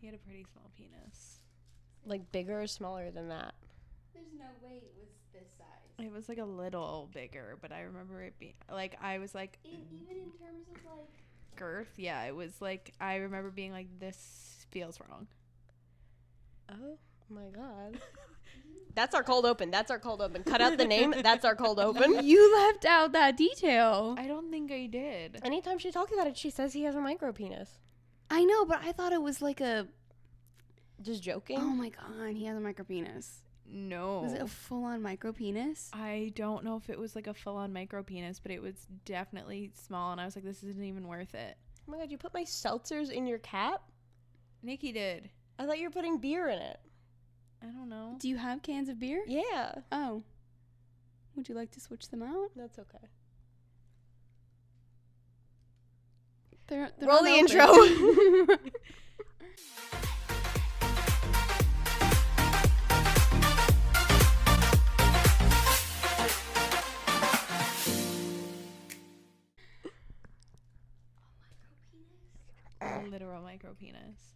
He had a pretty small penis. Like bigger or smaller than that? There's no way it was this size. It was like a little bigger, but I remember it being like, I was like, Even in terms of like girth. Yeah, it was like, I remember being like, this feels wrong. Oh my god. That's our cold open. That's our cold open. Cut out the name. That's our cold open. You left out that detail. I don't think I did. Anytime she talks about it, she says he has a micro penis. I know, but I thought it was like a. Just joking? Oh my god, he has a micropenis. No. Was it a full-on micropenis? I don't know if it was like a full-on micro penis, but it was definitely small, and I was like, this isn't even worth it. Oh my god, you put my seltzers in your cap? Nikki did. I thought you were putting beer in it. I don't know. Do you have cans of beer? Yeah. Oh. Would you like to switch them out? That's okay. They're Roll the intro. Literal micro penis.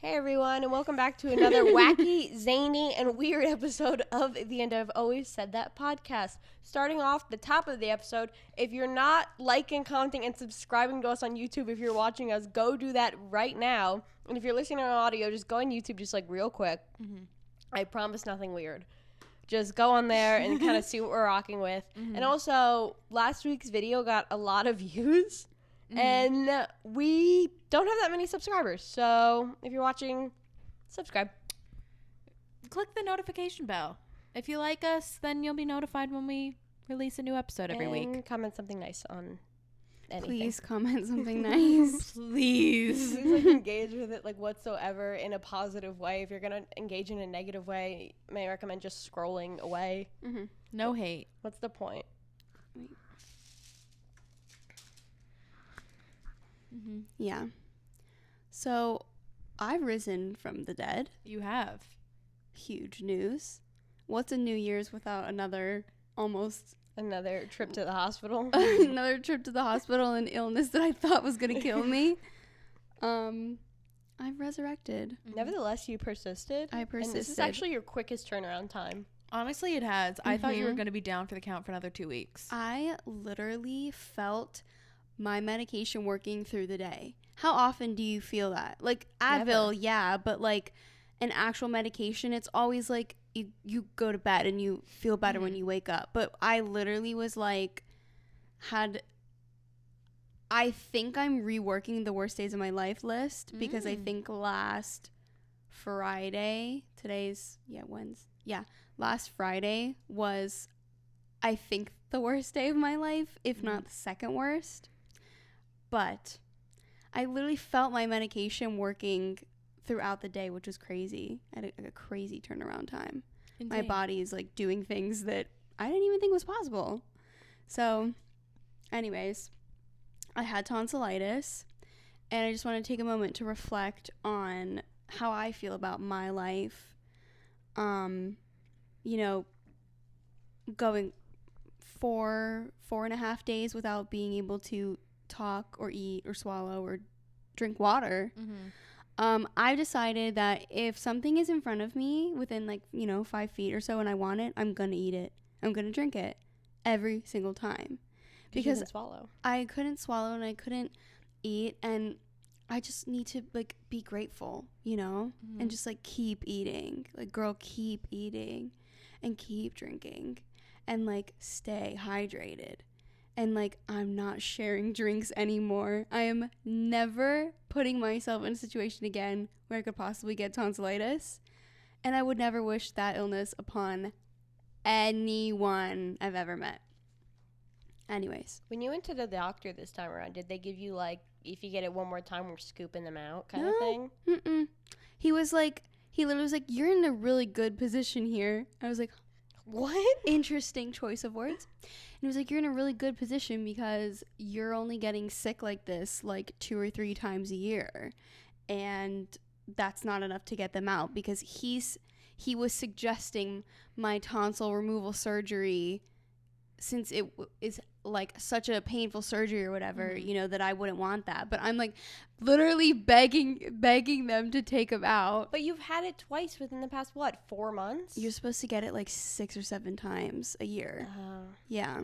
Hey everyone, and welcome back to another wacky, zany, and weird episode of the End I've Always Said That podcast. Starting off the top of the episode, if you're not liking, commenting, and subscribing to us on YouTube, if you're watching us, go do that right now. And if you're listening on audio, just go on YouTube just like real quick. Mm-hmm. I promise nothing weird. Just go on there and kind of see what we're rocking with. Mm-hmm. And also, last week's video got a lot of views. Mm-hmm. And we don't have that many subscribers. So if you're watching, subscribe. Click the notification bell. If you like us, then you'll be notified when we release a new episode every week. Comment something nice on anything. Please comment something nice. Please. Please like, engage with it like whatsoever in a positive way. If you're going to engage in a negative way, may I recommend just scrolling away. Mm-hmm. No hate. What's the point? Mm-hmm. Yeah. So, I've risen from the dead. You have. Huge news. What's a New Year's without another trip to the hospital? Another trip to the hospital and illness that I thought was going to kill me. I've resurrected. Nevertheless, you persisted. I persisted. And this is actually your quickest turnaround time. Honestly, it has. I thought you were going to be down for the count for another 2 weeks. I literally felt my medication working through the day. How often do you feel that? Like Advil, yeah, but like an actual medication, it's always like you go to bed and you feel better when you wake up. But I literally was like, I think I'm reworking the worst days of my life list because I think last Friday, last Friday was, I think, the worst day of my life, if not the second worst. But I literally felt my medication working throughout the day, which was crazy. I had a crazy turnaround time. Insane. My body is like doing things that I didn't even think was possible. So, anyways, I had tonsillitis, and I just want to take a moment to reflect on how I feel about my life. Going 4.5 days without being able to talk or eat or swallow or drink water. I decided that if something is in front of me within 5 feet or so and I want it, I'm gonna eat it. I'm gonna drink it every single time because I couldn't swallow and I couldn't eat, and I just need to be grateful, and just keep eating. Girl, keep eating and keep drinking and stay hydrated. And I'm not sharing drinks anymore. I am never putting myself in a situation again where I could possibly get tonsillitis. And I would never wish that illness upon anyone I've ever met. Anyways. When you went to the doctor this time around, did they give you if you get it one more time, we're scooping them out kind of thing? Mm-mm. He literally was like, you're in a really good position here. I was like, what? Interesting choice of words. And he was like, you're in a really good position because you're only getting sick like this 2 or 3 times a year. And that's not enough to get them out, because he was suggesting my tonsil removal surgery since it is like such a painful surgery or whatever, you know, that I wouldn't want that. But I'm like literally begging them to take him out. But you've had it twice within the past, 4 months? You're supposed to get it like 6 or 7 times a year. Yeah.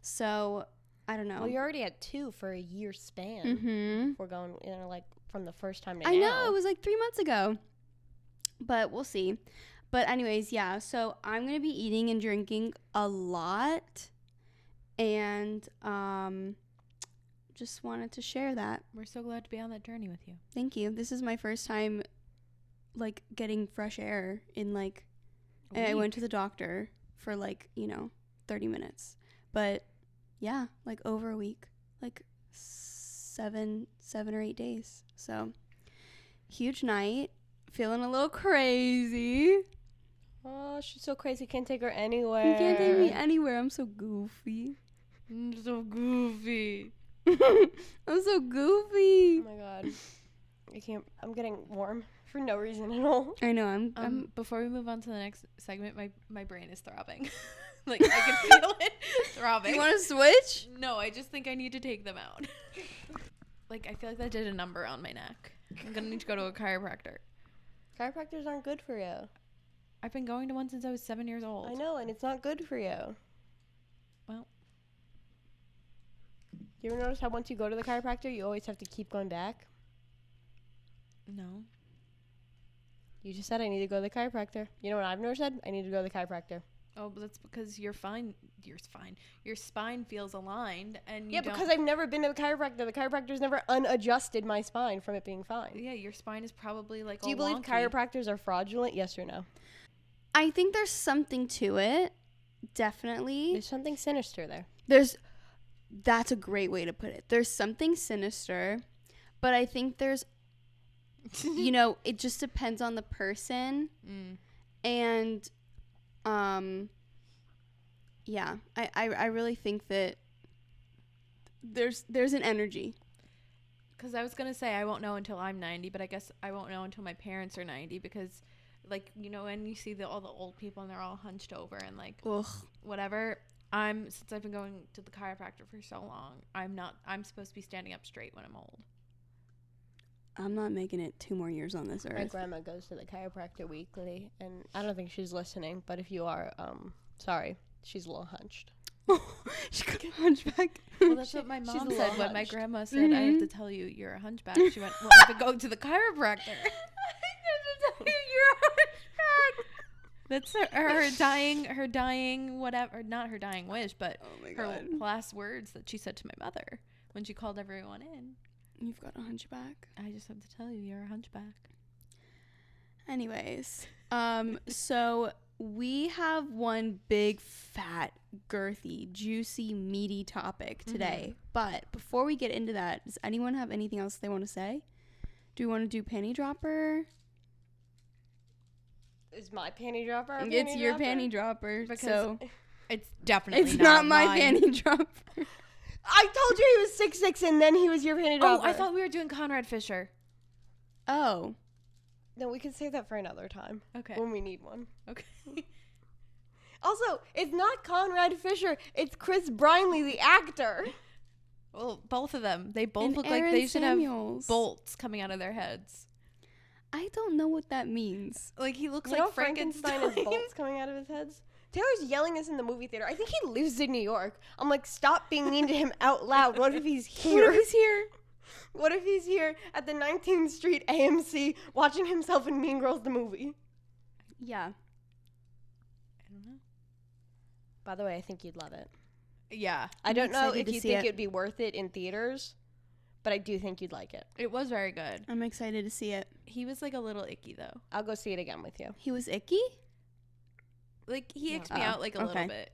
So I don't know. Well, you're already at 2 for a year span. We're going, you know, like from the first time to now. I know, it was like 3 months ago. But we'll see. But anyways, yeah, so I'm going to be eating and drinking a lot. And just wanted to share that. We're so glad to be on that journey with you. Thank you. This is my first time, like, getting fresh air in, like, and I went to the doctor for, like, you know, 30 minutes. But, yeah, like, over a week. Like, 7 or 8 days. So, huge night. Feeling a little crazy. Oh, she's so crazy. Can't take her anywhere. You can't take me anywhere. I'm so goofy. I'm so goofy. I'm so goofy. Oh my god. I can't. I'm getting warm for no reason at all. I know. I'm Before we move on to the next segment, my brain is throbbing. Like, I can feel it throbbing. You want to switch? No, I just think I need to take them out. Like, I feel like that did a number on my neck. I'm gonna need to go to a chiropractor. Chiropractors aren't good for you. I've been going to one since I was 7 years old. I know, and it's not good for you. Well, you ever notice how once you go to the chiropractor, you always have to keep going back? no. You just said I need to go to the chiropractor. You know what I've never said? I need to go to the chiropractor. Oh, but that's because you're fine. You're fine. Your spine feels aligned, and Yeah, because I've never been to the chiropractor. The chiropractor's never unadjusted my spine from it being fine. Yeah, your spine is probably like. Do you believe chiropractors are fraudulent? Yes or no? I think there's something to it. Definitely. There's something sinister there. That's a great way to put it. There's something sinister, but I think there's, you know, it just depends on the person. And, yeah, I really think that there's an energy. Because I was going to say I won't know until I'm 90, but I guess I won't know until my parents are 90 because, like, you know, when you see all the old people and they're all hunched over and, like, whatever, since I've been going to the chiropractor for so long, I'm supposed to be standing up straight when I'm old. I'm not making it 2 more years on this earth. My grandma goes to the chiropractor weekly, and I don't think she's listening, but if you are, sorry, she's a little hunched. She got a hunchback. Well, that's what my mom said when my grandma said, I have to tell you, you're a hunchback. She went, well, I've been going to the chiropractor. You're a hunchback. That's her dying, whatever, not her dying wish, but her last words that she said to my mother when she called everyone in. You've got a hunchback. I just have to tell you, you're a hunchback. Anyways, so we have one big, fat, girthy, juicy, meaty topic today. But before we get into that, does anyone have anything else they want to say? Do we want to do panty dropper? Is my panty dropper a panty It's your dropper? panty dropper. Because so it's definitely not my mine. panty dropper. I told you he was 6'6", and then he was your panty dropper. Oh, I thought we were doing Conrad Fisher. Oh. No, we can save that for another time. Okay. When we need one. Okay. Also, it's not Conrad Fisher. It's Chris Brinley, the actor. Well, both of them. They both And look Aaron like they should Samuels. have bolts coming out of their heads. I don't know what that means. Like, he looks You like know Frankenstein has bolts coming out of his heads? Taylor's yelling this in the movie theater. I think he lives in New York. I'm like, stop being mean to him out loud. What if he's here? What if he's here? What if he's here at the 19th Street AMC watching himself in Mean Girls the movie? Yeah. I don't know. By the way, I think you'd love it. Yeah. I don't know excited if to you see think it. it'd be worth it in theaters, but I do think you'd like it. It was very good. I'm excited to see it. He was, like, a little icky, though. I'll go see it again with you. He was icky? Like, he icked me Oh, out, like, a okay. little bit.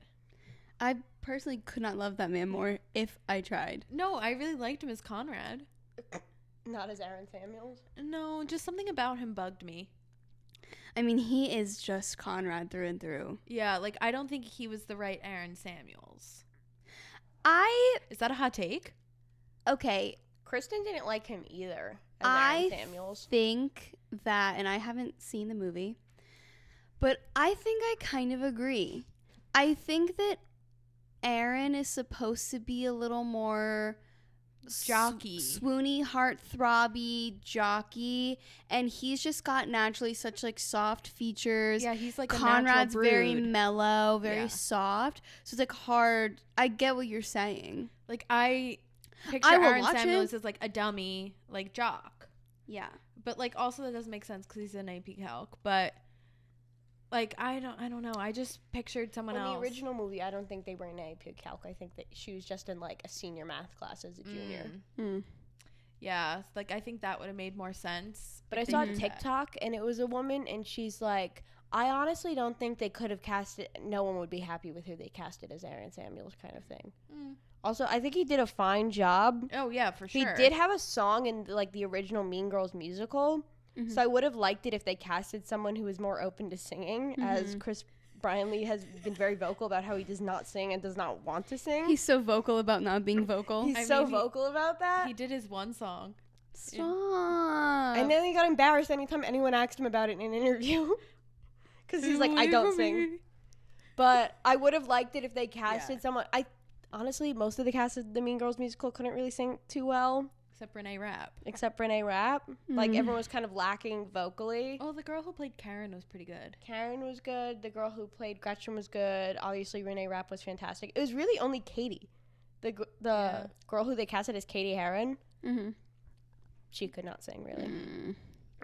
I personally could not love that man more if I tried. No, I really liked him as Conrad. Not as Aaron Samuels. No, just something about him bugged me. I mean, he is just Conrad through and through. Yeah, like, I don't think he was the right Aaron Samuels. Is that a hot take? Okay, Kristen didn't like him either as Aaron Samuels. think that, and I haven't seen the movie, but I think I kind of agree. I think that Aaron is supposed to be a little more jockey, swoony, heart-throbby, jockey, and he's just got naturally such like soft features. Yeah, he's like Conrad's a natural very brood. mellow, very soft. So it's like hard. I get what you're saying. Like I picture I will Aaron watch Samuels it. as like a dummy, like jock. Yeah. But like also that doesn't make sense because he's an AP Calc. But like I don't know. I just pictured someone In else. the original movie, I don't think they were in AP Calc. I think that she was just in like a senior math class as a junior. Yeah, like I think that would have made more sense. But I saw a TikTok and it was a woman and she's like, I honestly don't think they could have casted. No one would be happy with who they casted as Aaron Samuels, kind of thing. Also, I think he did a fine job. Oh yeah, for sure. He did have a song in like the original Mean Girls musical, so I would have liked it if they casted someone who was more open to singing, as Chris Brian Lee has been very vocal about how he does not sing and does not want to sing. He's so vocal about not being vocal. He's vocal about that. He did his one song. Stop. And then he got embarrassed anytime anyone asked him about it in an interview. Because he's like, I don't sing. But I would have liked it if they casted someone. Honestly, most of the cast of the Mean Girls musical couldn't really sing too well. Except Renee Rapp. Like, everyone was kind of lacking vocally. Oh, the girl who played Karen was pretty good. Karen was good. The girl who played Gretchen was good. Obviously, Renee Rapp was fantastic. It was really only Katie. The girl who they casted as Katie Heron. She could not sing, really.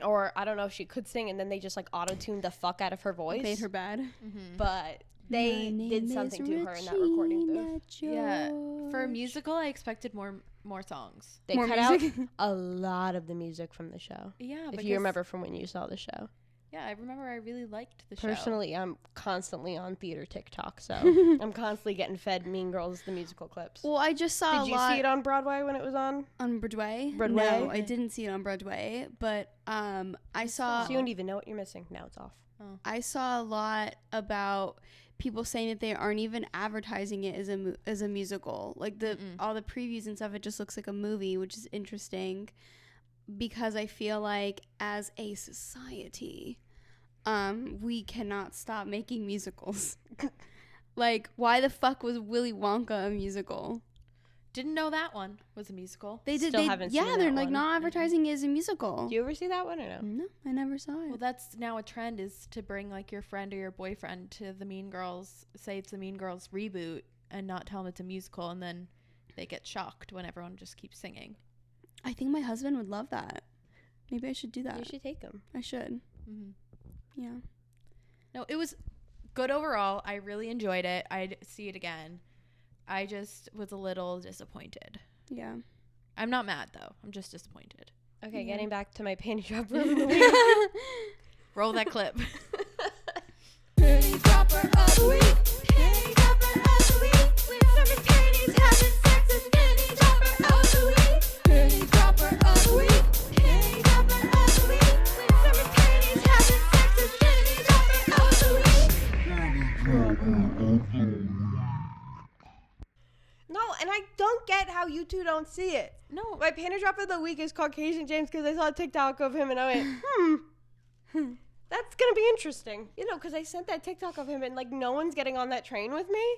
Or, I don't know if she could sing, and then they just, like, auto-tuned the fuck out of her voice. Made her bad. But they did something to her in that recording booth. Yeah. For a musical, I expected more songs. They More cut music? out a lot of the music from the show. Yeah. If you remember from when you saw the show. Yeah, I remember I really liked the show. Personally, I'm constantly on theater TikTok, so I'm constantly getting fed Mean Girls, the musical clips. Well, I just saw Did you see it on Broadway when it was on? On Broadway? Broadway? No, I didn't see it on Broadway, but I saw... So you don't even know what you're missing. Now it's off. Oh. I saw a lot about people saying that they aren't even advertising it as a musical. Like all the previews and stuff, it just looks like a movie, which is interesting because I feel like as a society, we cannot stop making musicals. Like, why the fuck was Willy Wonka a musical? Didn't know that one was a musical. They did. Haven't seen they're that like one. not advertising it as a musical. Do you ever see that one or no? No, I never saw it. Well, that's now a trend is to bring like your friend or your boyfriend to the Mean Girls, say it's the Mean Girls reboot and not tell them it's a musical, and then they get shocked when everyone just keeps singing. I think my husband would love that. Maybe I should do that. You should take them. I should. Yeah. No, it was good overall. I really enjoyed it. I'd see it again. I just was a little disappointed. Yeah. I'm not mad, though. I'm just disappointed. Okay, getting back to my panty dropper of the week. Roll that clip. Panty dropper of the week. Panty dropper of the week. We're serving panties, having sex with panty dropper of the week. Panty dropper of the week. Panty dropper of the week. We're serving panties, having sex with panty dropper of the week. No, and I don't get how you two don't see it. No. My panty drop of the week is Caucasian James because I saw a TikTok of him and I went, that's going to be interesting. You know, because I sent that TikTok of him and, like, no one's getting on that train with me.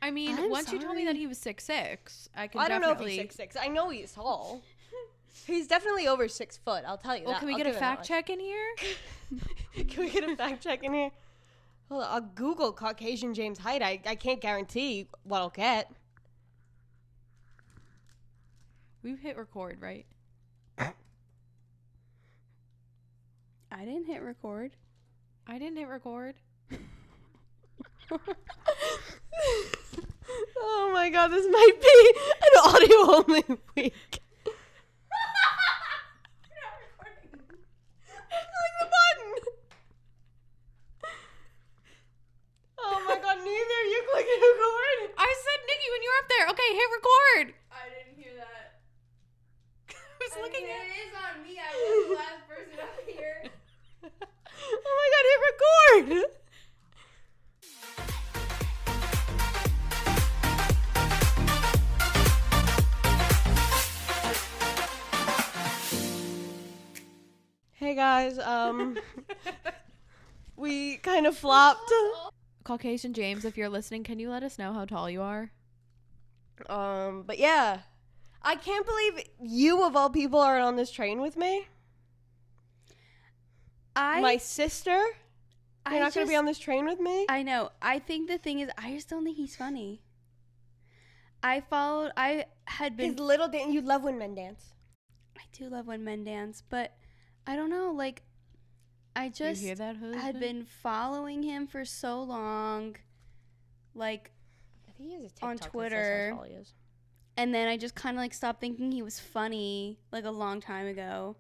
I mean, I'm once you told me sorry. that he was 6'6", I can I don't know if definitely... he's 6'6". I know he's tall. He's definitely over 6 foot. I'll tell you Well, that. can we I'll get a give it that fact much. check in here? Can we get a fact check in here? Hold on, I'll Google Caucasian James height. I can't guarantee what I'll get. We've hit record, right? I didn't hit record. I didn't hit record. Oh my god, this might be an audio only week. Click the button. Oh my god, neither you clicking record. I said, Nikki, when you were up there, okay, hit record. I didn't hear that. I was looking at it is on me. I was the last person up here. Oh my god, hit record. Hey guys, we kind of flopped. Caucasian James, if you're listening, can you let us know how tall you are? But yeah, I can't believe you of all people are on this train with me. My sister. You're not going to be on this train with me? I know. I think the thing is, I just don't think he's funny. I had been... His little dance. You love when men dance. I do love when men dance, but I don't know, like, I just you hear that, had been following him for so long, like, I think he has a TikTok on that says Twitter. how tall he is. And then I just kind of, like, stopped thinking he was funny, like, a long time ago.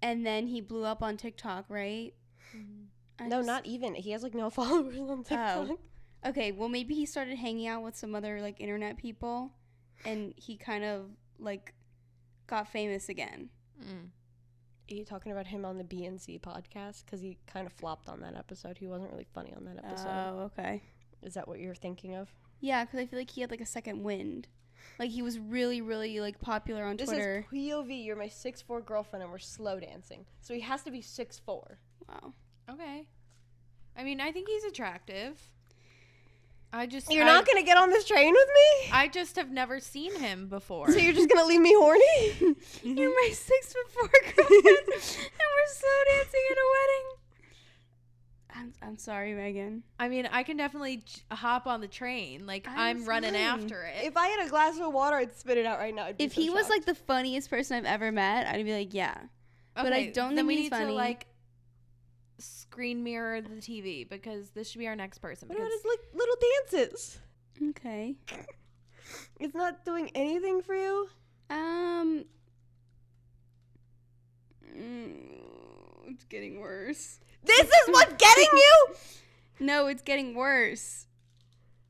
And then he blew up on TikTok, right? Mm-hmm. No, not even. He has, like, no followers on TikTok. Oh. Okay, well, maybe he started hanging out with some other, like, internet people, and he kind of, like, got famous again. Mm. Are you talking about him on the BNC podcast? Because he kind of flopped on that episode. He wasn't really funny on that episode. Oh, okay. Is that what you're thinking of? Yeah, because I feel like he had, like, a second wind. Like, he was really, really, like, popular on Twitter. This is POV. You're my 6'4" girlfriend, and we're slow dancing. So he has to be 6'4". Wow. Okay. I mean, I think he's attractive. You're not going to get on this train with me? I just have never seen him before. So you're just going to leave me horny? You're my 6'4" girlfriend, and we're slow dancing at a wedding. I'm sorry, Megan. I mean, I can definitely hop on the train. Like, I'm running fine. after it. If I had a glass of water, I'd spit it out right now. If he was, like, the funniest person I've ever met, I'd be like, yeah. But I don't then think we he's need funny. to, like, screen mirror the TV because this should be our next person. What about Because his little dances? Okay. It's not doing anything for you? It's getting worse. This is what's getting you? No, it's getting worse.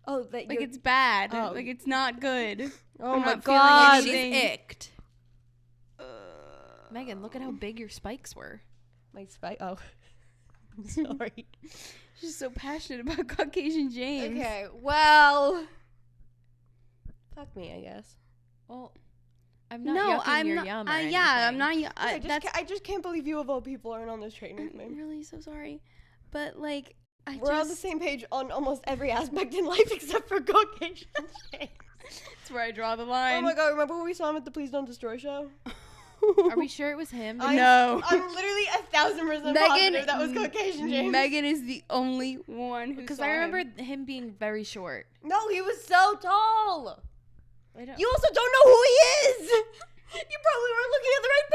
Oh, that Like, it's bad. Oh. Like, it's not good. Oh I'm my not feeling God. anything. she's icked. Megan, look at how big your spikes were. My spike. Oh. I'm sorry. She's so passionate about Caucasian James. Okay, well. Fuck me, I guess. Well, I'm not yucking your yum or anything. I'm not. I just can't believe you of all people aren't on this train with I'm me. really so sorry, but like We're on the same page on almost every aspect in life except for Caucasian James. That's where I draw the line. Oh my God! Remember when we saw him at the Please Don't Destroy show? Are we sure it was him? No. I'm literally 1,000% positive that was Caucasian James. Megan is the only one who Because saw I remember him. him being very short. No, he was so tall. I don't, You also don't know who he is. You probably weren't looking at the right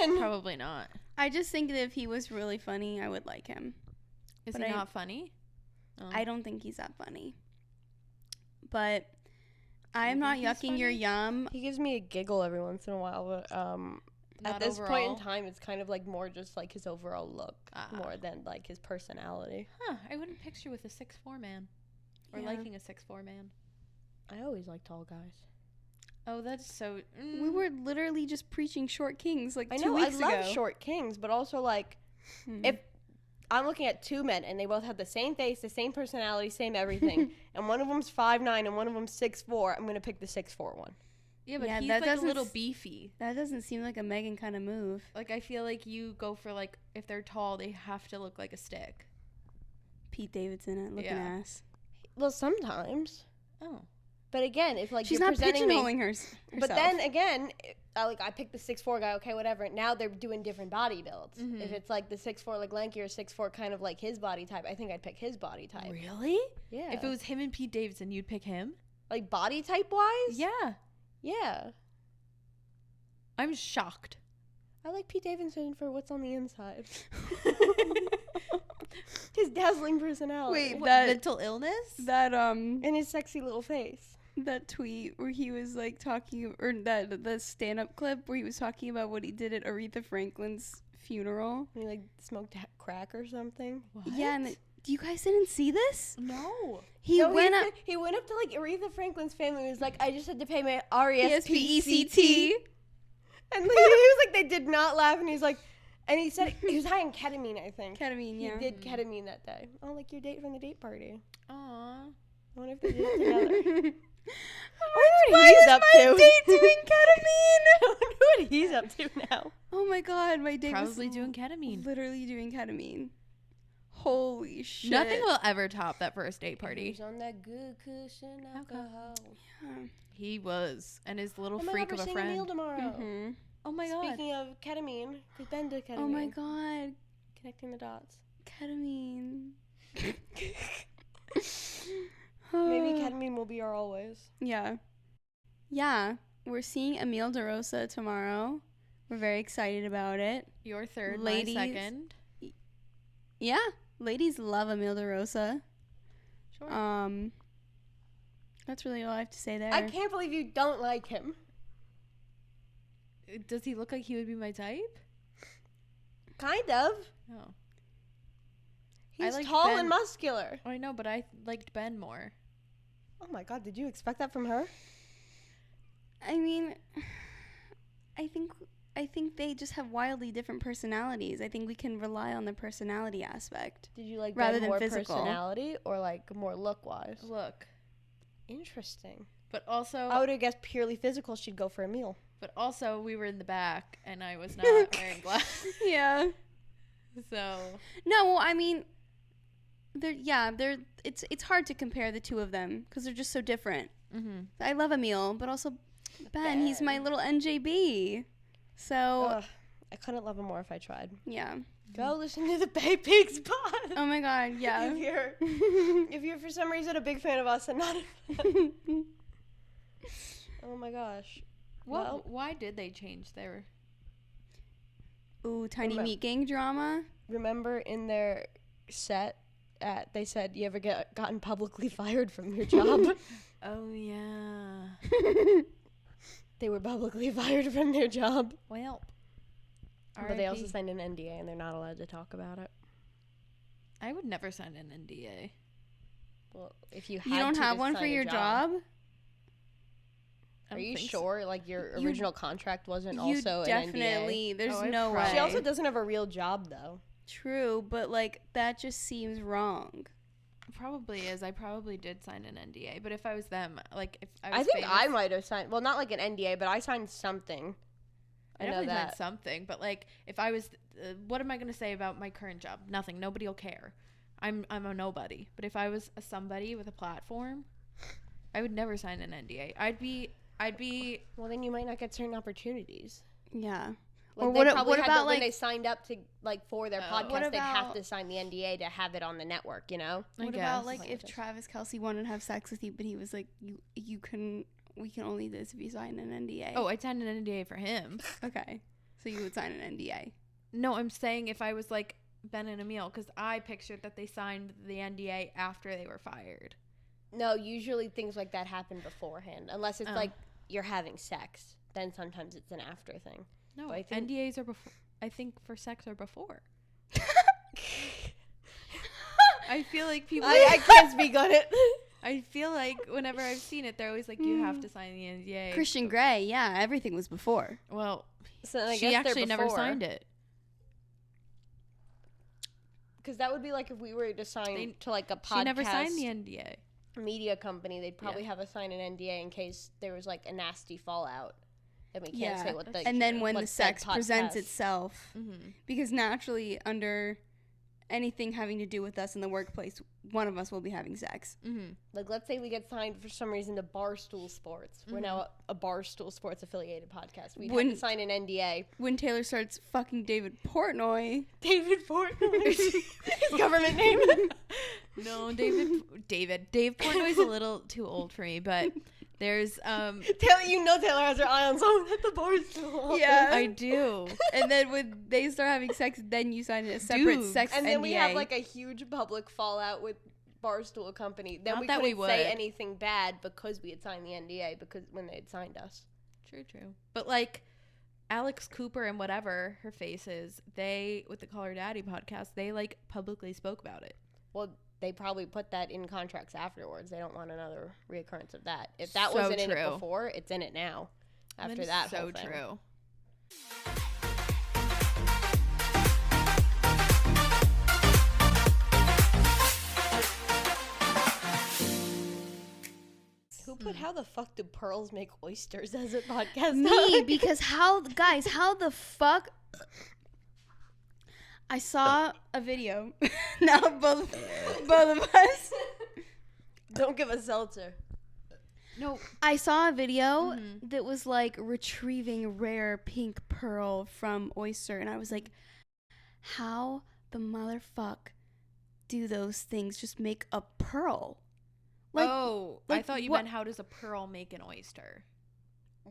person. probably not. I just think that if he was really funny, I would like him. Is But he I- not funny? Oh. I don't think he's that funny. But I am you not think he's yucking your funny? yum. He gives me a giggle every once in a while, but Not at this point in overall? time, it's kind of like more just like his overall look more than like his personality. Huh, I wouldn't picture with a 6'4" man. Or Yeah. liking a 6'4" man. I always like tall guys. Oh, that's so... We were literally just preaching short kings like I 2 know, weeks ago. I love short kings, but also like if I'm looking at two men and they both have the same face, the same personality, same everything, and one of them's 5'9" and one of them's 6'4", I'm gonna pick the 6'4" one. Yeah, but Yeah, he's that like a doesn't little s- beefy. That doesn't seem like a Meghan kind of move. Like, I feel like you go for, like, if they're tall, they have to look like a stick. Pete Davidson at looking Yeah. ass. Well, sometimes, Oh. but again, if like She's you're not presenting me, pigeonholing herself. but then again, I picked the 6'4" guy. Okay, whatever. Now they're doing different body builds. Mhm. If it's like the 6'4" like lanky or 6'4" kind of like his body type, I think I'd pick his body type. Really? Yeah. If it was him and Pete Davidson, you'd pick him? like body type wise, Yeah. yeah. I'm shocked. I like Pete Davidson for what's on the inside. His dazzling personality. Wait, What, that mental illness? that and his sexy little face. that tweet where he was like talking, or that the stand-up clip where he was talking about what he did at Aretha Franklin's funeral. He like smoked crack or something. What? Yeah, and you guys didn't see this? No. He went up He went up to like Aretha Franklin's family and was like, I just had to pay my ESPECT. RESPECT. And like, he was like, they did not laugh. And he's like, and he said he was high on ketamine, I think. Ketamine, He yeah. did ketamine that day. Oh, like your date from the date party. Aw. I wonder if they did it together. Why he's was up my to. date doing ketamine? I wonder what he's up to now. Oh my god, my date Probably was doing ketamine. literally doing ketamine. Holy shit. Nothing will ever top that first date party. He was on that good cushion alcohol. Yeah. He was. And his little Oh my freak God, of a we're seeing a meal friend. tomorrow. Mm-hmm. Oh my god. Speaking of ketamine, we've been to ketamine. Oh my god. Connecting the dots. Ketamine. Maybe ketamine will be our always. Yeah. Yeah. We're seeing Emile DeRosa tomorrow. We're very excited about it. Your third, Ladies. my second. Yeah. Ladies love Emile DeRosa. Sure. That's really all I have to say there. I can't believe you don't like him. Does he look like he would be my type? Kind of. No. He's like tall Ben. and muscular. I know, but I liked Ben more. Oh my God, did you expect that from her? I mean, I think they just have wildly different personalities. I think we can rely on the personality aspect. Did you like Rather Ben than more physical. personality or like more look-wise? Look. Interesting. But also, I would have guessed purely physical, she'd go for a meal. but also we were in the back and I was not wearing glasses. Yeah. So, No, well, I mean, it's hard to compare the two of them because they're just so different. I love Emile, but also Ben. He's my little NJB. So, Ugh, I couldn't love him more if I tried. yeah. Go listen to the Bay Pigs pod. Oh my god, yeah. If you're for some reason a big fan of us and not a fan. Oh my gosh. Well, why did they change their... Ooh, Tiny Meat Gang drama. remember in their set, they said, you ever gotten publicly fired from your job? Oh, yeah. They were publicly fired from their job. Well, But they also RIP. signed an NDA and they're not allowed to talk about it. I would never sign an NDA. Well, if you You don't have one for your job? Are you sure? Like your You- original contract wasn't You also an definitely. NDA? There's Oh, I no way. probably- She also doesn't have a real job though. True, but like that just seems wrong. Probably is. I probably did sign an NDA, but if I was them, like if I I was think I famous- might have signed. Well, not like an NDA, but I signed something. I I know definitely signed that. something, but like if I was, what am I gonna say about my current job? Nothing. Nobody will care. I'm a nobody. But if I was a somebody with a platform, I would never sign an NDA. I'd be. Well, then you might not get certain opportunities. Yeah. Like Or they what probably about had to, like when they signed up to like for their Oh. podcast, What they'd have about- to sign the NDA to have it on the network. You know? I what guess. about like Like if this. Travis Kelce wanted to have sex with you, but he was like, we can only do this if you sign an NDA. Oh, I'd sign an NDA for him. Okay. So you would sign an NDA. No, I'm saying if I was like Ben and Emile, because I pictured that they signed the NDA after they were fired. No, usually things like that happen beforehand, unless it's Oh. like you're having sex. Then sometimes it's an after thing. No, But I think- NDAs are before. I think for sex are before. I feel like people. I can't speak on it. I feel like whenever I've seen it, they're always like, you have to sign the NDA. Christian Grey, yeah, everything was before. Well, So I she guess they're actually never before. signed it. Because that would be like if we were to sign to like a podcast She never signed the NDA. media company, they'd probably have us sign an NDA in case there was like a nasty fallout. And we can't say what the and then when what the said sex presents podcast- itself, Mm-hmm. because naturally under anything having to do with us in the workplace, one of us will be having sex. Mm-hmm. Like, let's say we get signed for some reason to Barstool Sports. We're now a Barstool Sports affiliated podcast. We'd have When- to sign an NDA. When Taylor starts fucking David Portnoy, David Portnoy. His government name. No, Dave Portnoy's a little too old for me, but there's Taylor, Taylor has her eye on someone at the Barstool. Yeah. I do. and then when they start having sex, then you sign a separate Dude. sex And NDA. then we have like a huge public fallout with Barstool company. Then Not we that couldn't we say would. anything bad because we had signed the NDA because when they had signed us. True. But like Alex Cooper and whatever her face is, they with the Call Her Daddy podcast, they like publicly spoke about it. Well, they probably put that in contracts afterwards. They don't want another reoccurrence of that. If that So wasn't in it true. before, it's in it now. After That is that so whole thing. true. Who put How the Fuck Do Pearls Make Oysters as a podcast? Me, because how the fuck? I saw a video. Now both of us. Don't give a seltzer. No. I saw a video that was like retrieving rare pink pearl from oyster, and I was like, how the motherfuck do those things just make a pearl? Like, I thought you meant how does a pearl make an oyster?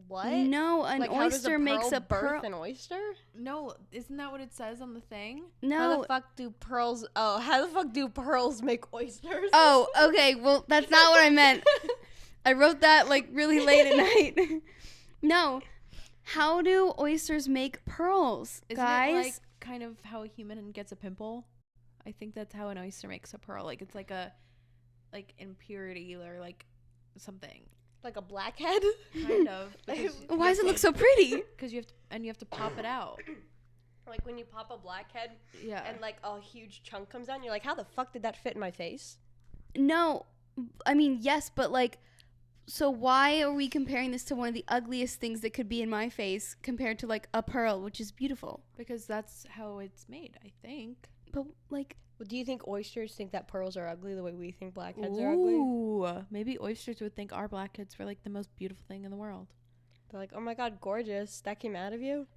What? No, an oyster makes a pearl. Birth an oyster? No, isn't that what it says on the thing? No. How the fuck do pearls? Oh, how the fuck do pearls make oysters? Oh, okay. Well, that's not what I meant. I wrote that like really late at night. No. How do oysters make pearls, Isn't guys? it like kind of how a human gets a pimple? I think that's how an oyster makes a pearl. Like it's like a impurity or like something. Like a blackhead? Kind of. Why does it look so pretty? Because you have to pop it out. Like when you pop a blackhead Yeah. and like a huge chunk comes out and you're like, how the fuck did that fit in my face? No. I mean, yes, but like, so why are we comparing this to one of the ugliest things that could be in my face compared to like a pearl, which is beautiful? Because that's how it's made, I think. But like, Well, do you think oysters think that pearls are ugly the way we think blackheads are ugly? Ooh, maybe oysters would think our blackheads were like the most beautiful thing in the world. They're like, oh my god, gorgeous. That came out of you?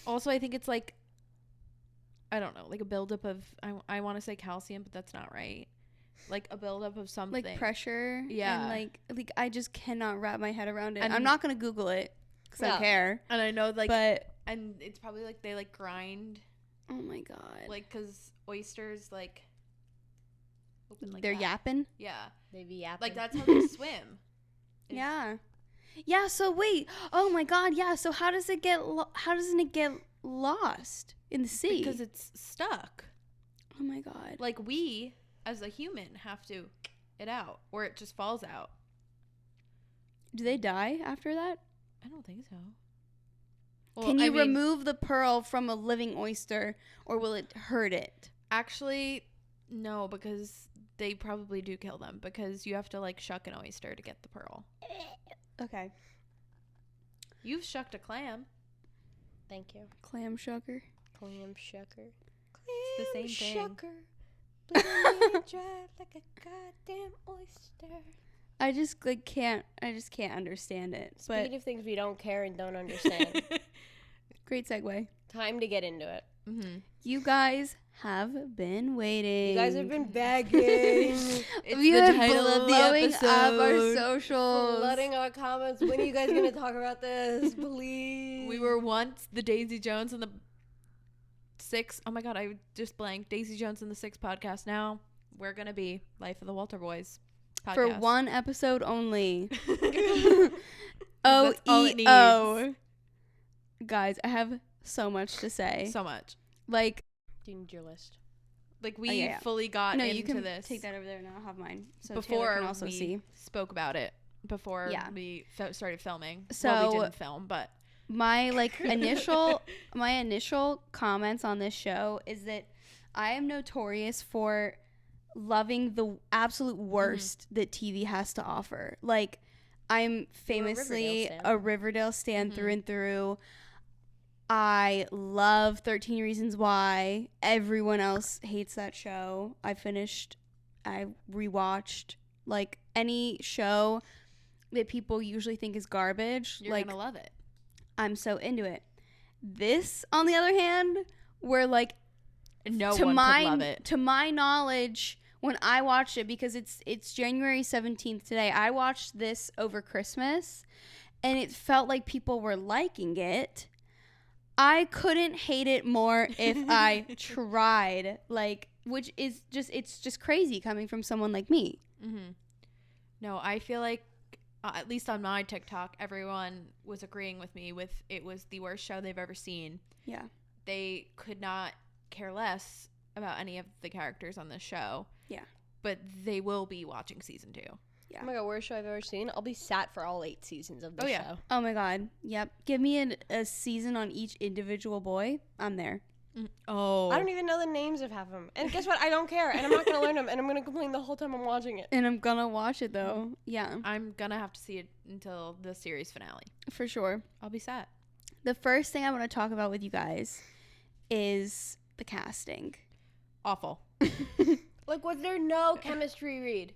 Also, I think it's like, I don't know, like a buildup of, I want to say calcium, but that's not right. Like a buildup of something. like pressure. Yeah. And like I just cannot wrap my head around it. And I'm not going to Google it because I Yeah. don't care. And I know like, But, and it's probably like they like grind, oh my God. like, because oysters like open like They're that. yapping. Yeah. They be yapping. Like that's how they swim. Yeah. Yeah, so wait. Oh my God. Yeah, so how doesn't it get lost in the sea? Because it's stuck. Oh my God. Like we, as a human, have to it out, or it just falls out. Do they die after that? I don't think so. Can you remove the pearl from a living oyster, or will it hurt it? Actually, no, because they probably do kill them, because you have to like shuck an oyster to get the pearl. Okay. You've shucked a clam. Thank you. Clam shucker. Clam shucker. It's the same thing. Shucker. Bleeding dry like a goddamn oyster. I just can't understand it. Speaking of things we don't care and don't understand, Great segue. time to get into it. Mm-hmm. You guys have been waiting. You guys have been begging, We have been blowing up our socials. flooding our comments. When are you guys gonna talk about this? Please. We were once the Daisy Jones and the Six. Oh my God, I just blanked. Daisy Jones and the Six podcast. Now we're gonna be Life of the Walter Boys podcast. For one episode only. That's all it OEO. Guys, I have so much to say. So much. Like, Do you need your list? Like we yeah. fully got no, into you can this take that over there and I'll have mine. So before Taylor can also we see. spoke about it. Before Yeah. we started filming. So well, we didn't film, but my initial comments on this show is that I am notorious for loving the absolute worst that TV has to offer. Like, I'm famously a Riverdale stan through and through. I love 13 Reasons Why. Everyone else hates that show. I rewatched. Like, any show that people usually think is garbage. you're like, gonna love it. I'm so into it. This, on the other hand, where like No one could love it. To my knowledge, when I watched it, because it's January 17th today, I watched this over Christmas, and it felt like people were liking it. I couldn't hate it more if I tried. Like, which is it's just crazy coming from someone like me. Mm-hmm. No, I feel like at least on my TikTok, everyone was agreeing with me with it was the worst show they've ever seen. Yeah. They could not care less about any of the characters on this show. Yeah. But they will be watching season 2. Yeah. Oh my god, worst show I've ever seen. I'll be sat for all 8 seasons of the show. Oh my god. Yep. Give me a season on each individual boy. I'm there. Oh. I don't even know the names of half of them. And guess what? I don't care. And I'm not going to learn them. And I'm going to complain the whole time I'm watching it. And I'm gonna watch it though. Yeah. I'm gonna have to see it until the series finale. For sure. I'll be sad. The first thing I want to talk about with you guys is the casting. Awful. Like, was there no chemistry read?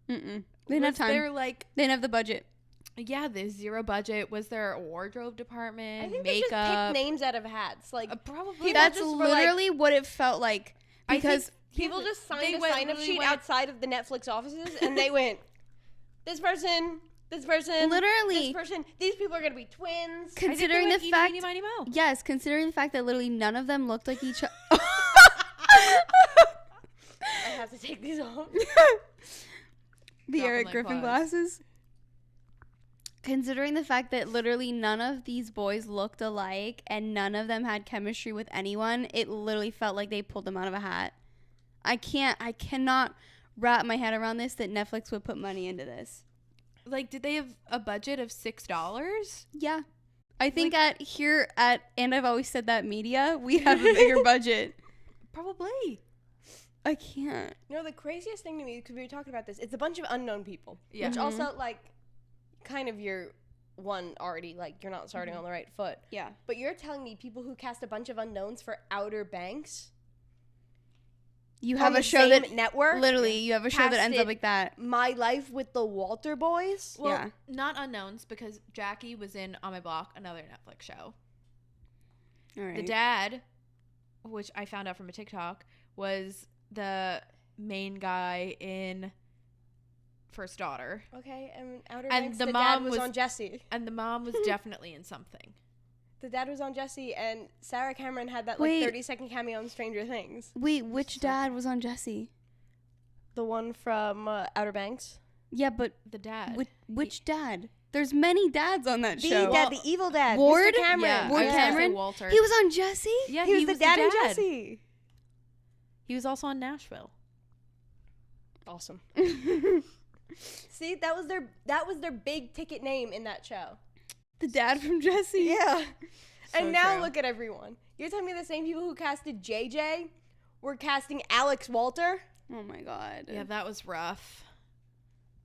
Mm-mm. They didn't have time. There like, They didn't have the budget. yeah, there's zero budget. Was there a wardrobe department? I think they just makeup? picked names out of hats. Like, Probably. People That's just were like- literally what it felt like. I think Because people just they signed a went- sign-up literally sheet went- outside of the Netflix offices, and they went, this person, this person, literally, this person. These people are going to be twins. considering the fact, Mighty Mo. yes, considering the fact that literally none of them looked like each other. I have to take these off. The Dropping Eric like Griffin flies. glasses. Considering the fact that literally none of these boys looked alike and none of them had chemistry with anyone, it literally felt like they pulled them out of a hat. I cannot wrap my head around this, that Netflix would put money into this. Like, did they have a budget of $6? Yeah. I think and I've always said that media, we have a bigger budget. Probably. I can't. You know, the craziest thing to me, because we were talking about this, it's a bunch of unknown people. Yeah. Which Mhm. also, like, kind of you're already, like, you're not starting on the right foot. Yeah. But you're telling me people who cast a bunch of unknowns for Outer Banks You on have the a show same that network? literally, you have a show that ends up casted like that. My Life with the Walter Boys? Well, Yeah. not unknowns, because Jackie was in On My Block, another Netflix show. All right. The dad, which I found out from a TikTok, was the main guy in First Daughter. Okay, and Outer And Banks, the the mom dad was was- on Jesse. And the mom was definitely in something. The dad was on Jesse, and Sarah Cameron had that, Wait. like, 30-second cameo in Stranger Things. Wait, which dad was on Jesse? The one from Outer Banks. Yeah, but The dad. which dad? There's many dads on that The show. dad, the evil dad. Ward? Mr. Cameron. Yeah, Ward I was gonna say Cameron? Walter. He was on Jesse? Yeah, He was the dad in Jesse. He was also on Nashville. Awesome. See, that was their big ticket name in that show. The dad from Jesse? Yeah. So And now true. look at everyone. You're telling me the same people who casted JJ were casting Alex Walter? Oh my god. Yeah, that was rough.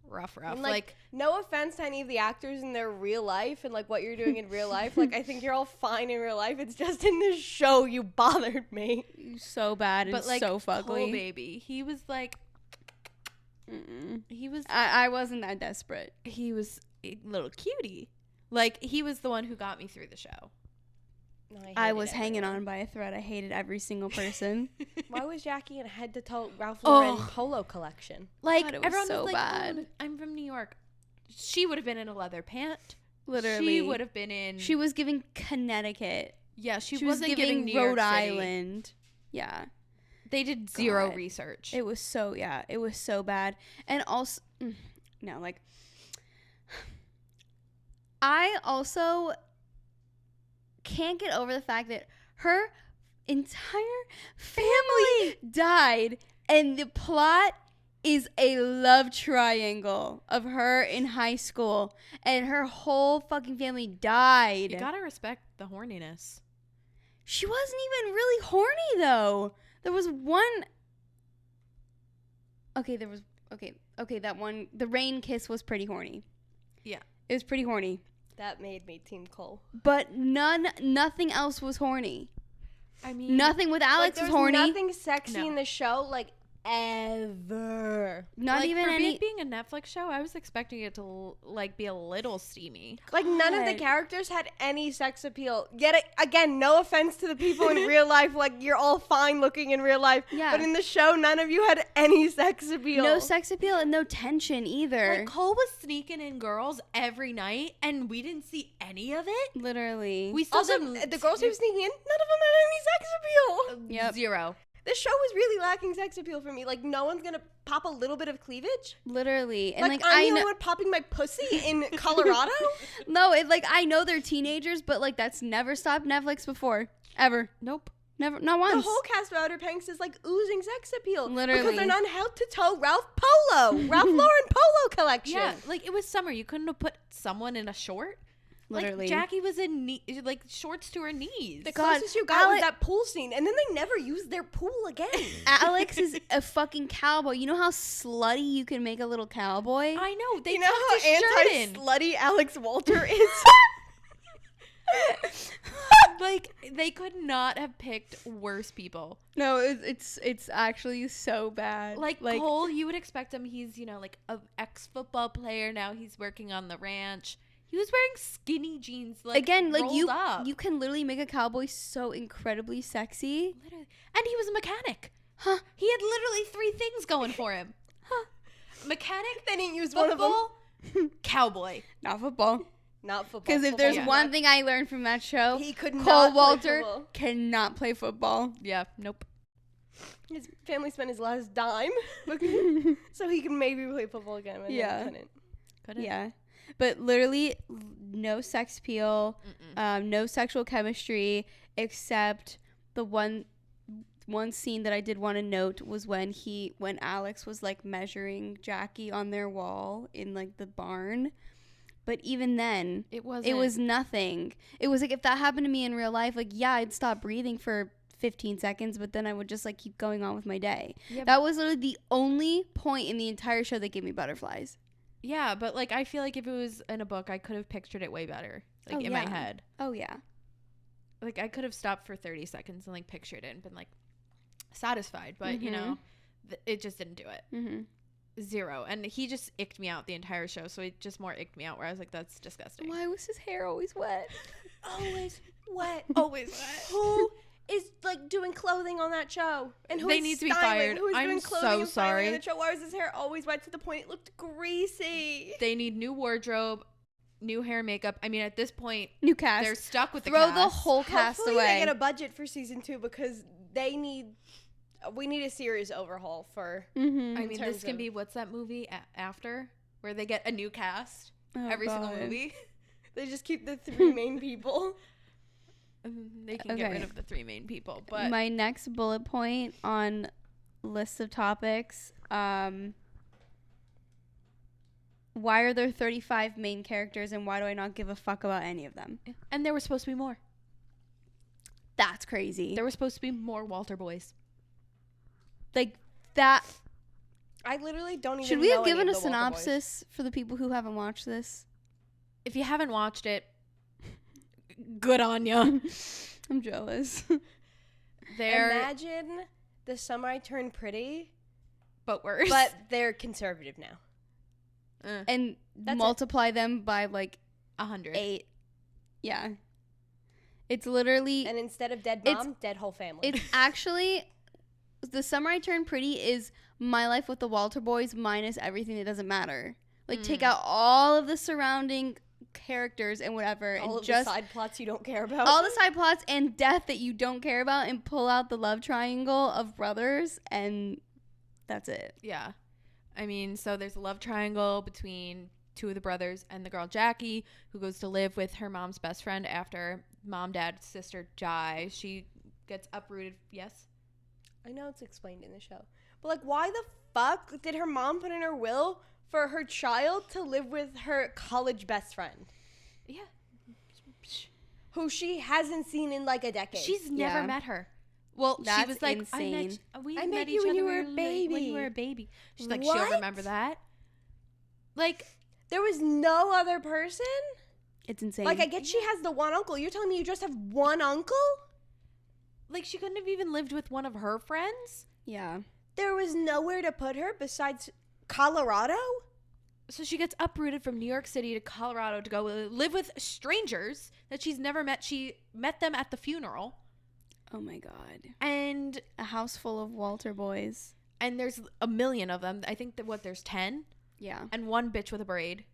Rough. And, Like, no offense to any of the actors in their real life and, like, what you're doing in real life. Like, I think you're all fine in real life. It's just in this show you bothered me. So bad and but like, so fugly. Cole Baby, he was like, Mm-mm. he was I wasn't that desperate. a little cutie. Like, he was the one who got me through the show. No, I hated was hanging everyone. on by a thread. I hated every single person. Why was Jackie in a head-to-toe Ralph Lauren Oh. polo collection? Like, God, it was everyone so was like, bad. "Oh, I'm from New York." She would have been in a leather pant. Literally. She would have been in. She was giving Connecticut. Yeah, she was wasn't giving New Rhode York City. Island. Yeah. They did zero God. research. It was so, yeah, it was so bad. And also, no, like, I also can't get over the fact that her entire family died, and the plot is a love triangle of her in high school, and her whole fucking family died. You gotta respect the horniness. She wasn't even really horny though. There was one. Okay, that one. The rain kiss was pretty horny. Yeah. It was pretty horny. That made me Team Cole. But nothing else was horny. I mean, Nothing with Alex Like, was horny. Nothing sexy No. in the show, like, ever. Not like, even for any. being a Netflix show, I was expecting it to like be a little steamy. Like, none of the God. characters had any sex appeal. Yet, again, no offense to the people in real life. Like, you're all fine looking in real life. Yeah. But in the show, none of you had any sex appeal. No sex appeal and no tension either. Like, Cole was sneaking in girls every night, and we didn't see any of it. Literally. We saw Also, them. the girls who were sneaking in, none of them had any sex appeal. Yep. Zero. This show was really lacking sex appeal for me. Like, no one's gonna pop a little bit of cleavage. Literally. And Like, like I'm I the know. one popping my pussy in Colorado. No, I know they're teenagers, but like that's never stopped Netflix before. Ever. Nope. Never. Not The once. whole cast of Outer Banks is like oozing sex appeal. Literally. Because they're not head to toe Ralph Lauren Polo collection. Yeah, like it was summer. You couldn't have put someone in a short. Literally. Like Jackie was in like shorts to her knees. The God, closest you got was Ale- that pool scene, and then they never used their pool again. Alex is a fucking cowboy. You know how slutty you can make a little cowboy? I know. They You know how tucked his shirt in. anti-slutty Alex Walter is? Like They could not have picked worse people. No, it's actually so bad. Like Cole, you would expect him. He's, you know, like an ex-football player. Now he's working on the ranch. He was wearing skinny jeans, like, again, like rolled up. you can literally make a cowboy so incredibly sexy. Literally. And he was a mechanic. Huh. He had literally 3 things going for him. Huh. Mechanic, They didn't use one of them. football, cowboy. Not football. Not football. Because if there's Yeah. one thing I learned from that show, he could Cole not play Walter football. cannot play football. Yeah, nope. His family spent his last dime so he could maybe play football again. And Yeah. then couldn't. Yeah. But literally no sex appeal, no sexual chemistry, except the one scene that I did want to note was when Alex was like measuring Jackie on their wall in like the barn. But even then, It was nothing. It was like if that happened to me in real life, like yeah, I'd stop breathing for 15 seconds, but then I would just like keep going on with my day. Yeah, That was literally the only point in the entire show that gave me butterflies. Yeah, but like I feel like if it was in a book, I could have pictured it way better, like Oh, in yeah. my head. Oh yeah. Like I could have stopped for 30 seconds and like pictured it and been like satisfied, but you know, it just didn't do it. Mm-hmm. 0. And he just icked me out the entire show, so it just more icked me out. Where I was like, that's disgusting. Why was his hair always wet? Always wet. Always wet. Who is like doing clothing on that show? And who They is need to be styling? fired. Who's I'm doing so clothing and styling sorry. on the show? Why was his hair always wet to the point it looked greasy? They need new wardrobe, new hair and makeup. I mean, at this point, New cast. they're stuck with the Throw cast. the whole cast Hopefully away. they get a budget for season 2 because we need a series overhaul for. Mm-hmm. I mean, terms this can of- be, what's that movie After, where they get a new cast Oh, every single God. movie. They just keep the 3 main people. They can get Okay. rid of the 3 main people, but My next bullet point on list of topics, why are there 35 main characters and why do I not give a fuck about any of them? and there were supposed to be more. That's crazy. There were supposed to be more Walter boys. Like that. I literally don't even Should we know have given any a of the Walter boys. synopsis for the people who haven't watched this? If you haven't watched it, good on ya. I'm jealous. They're Imagine the summer I turned pretty, but worse. but they're conservative now. And That's multiply them by like 100. 8. Yeah. It's literally And instead of dead It's- mom, dead whole family. It's actually The Summer I Turned Pretty is my life with the Walter boys minus everything that doesn't matter. Like take out all of the surrounding characters and whatever all and of just the side plots you don't care about. all the side plots and death that you don't care about and pull out the love triangle of brothers and that's it. Yeah. I mean, so there's a love triangle between 2 of the brothers and the girl Jackie, who goes to live with her mom's best friend after mom, dad, sister die. She gets uprooted. Yes? I know it's explained in the show. But, like, why the fuck did her mom put in her will for her child to live with her college best friend? Yeah. Who she hasn't seen in, like, a decade. She's never Yeah. met her. Well, she That's was like, insane. I met you each when other you were a baby. When you were a baby. She's like, she What? don't remember that. Like, There was no other person? It's insane. Like, I get she has the one uncle. You're telling me you just have one uncle? she couldn't have even lived with one of her friends. yeah. There was nowhere to put her besides Colorado? So she gets uprooted from New York City to Colorado to go live with strangers that she's never met. She met them at the funeral. Oh my god. And A house full of Walter boys. there's a million of them. I think there's 10. Yeah. And one bitch with a braid.